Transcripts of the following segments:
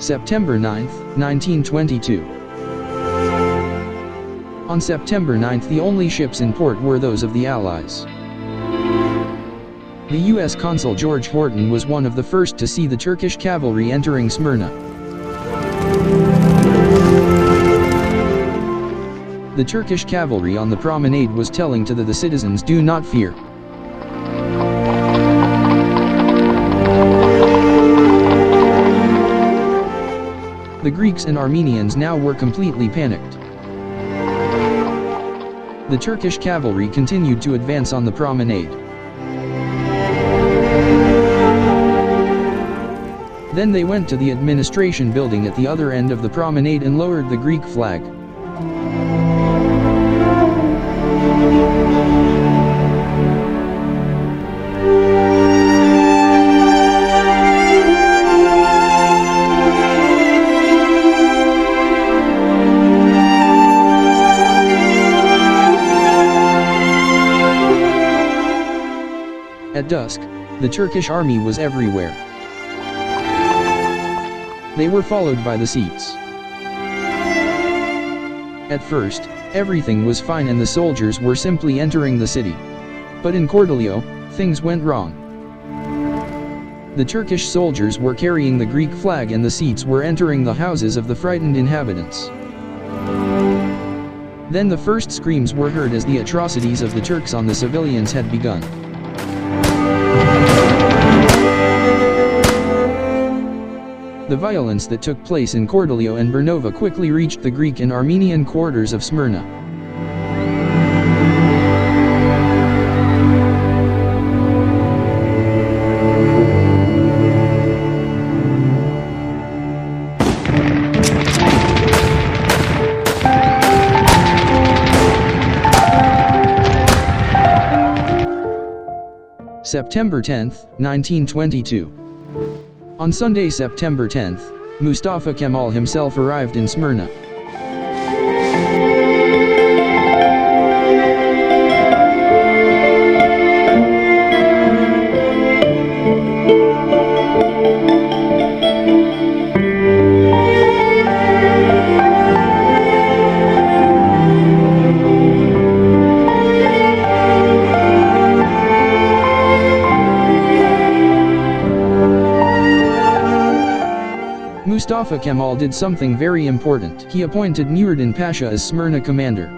September 9, 1922. On September 9, the only ships in port were those of the Allies. The U.S. Consul George Horton was one of the first to see the Turkish cavalry entering Smyrna. The Turkish cavalry on the promenade was telling to the citizens, "Do not fear. The Greeks and Armenians now were completely panicked. The Turkish cavalry continued to advance on the promenade. Then they went to the administration building at the other end of the promenade and lowered the Greek flag. At dusk, the Turkish army was everywhere. They were followed by the Seats. At first, everything was fine and the soldiers were simply entering the city. But in Cordillo, things went wrong. The Turkish soldiers were carrying the Greek flag and the Seats were entering the houses of the frightened inhabitants. Then the first screams were heard as the atrocities of the Turks on the civilians had begun. The violence that took place in Cordillo and Bernova quickly reached the Greek and Armenian quarters of Smyrna. September 10, 1922. On Sunday, September 10, Mustafa Kemal himself arrived in Smyrna. Mustafa Kemal did something very important. He appointed Nuruddin Pasha as Smyrna commander.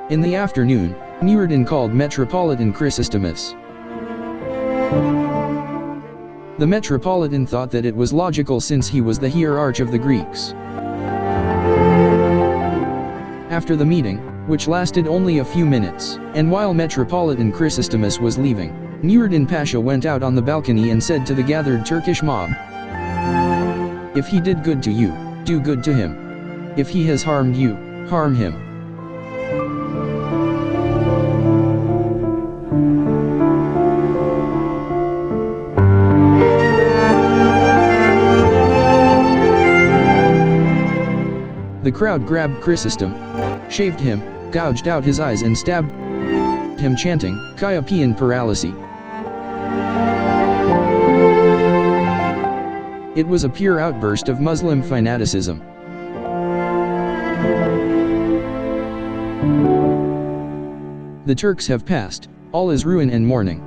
In the afternoon, Nuruddin called Metropolitan Chrysostomus. The Metropolitan thought that it was logical since he was the hierarch of the Greeks. After the meeting, which lasted only a few minutes, and while Metropolitan Chrysostomus was leaving, Nuruddin Pasha went out on the balcony and said to the gathered Turkish mob, "If he did good to you, do good to him. If he has harmed you, harm him." The crowd grabbed Chrysostom, shaved him, gouged out his eyes and stabbed him, chanting, "Kyapian paralysis." It was a pure outburst of Muslim fanaticism. The Turks have passed, all is ruin and mourning.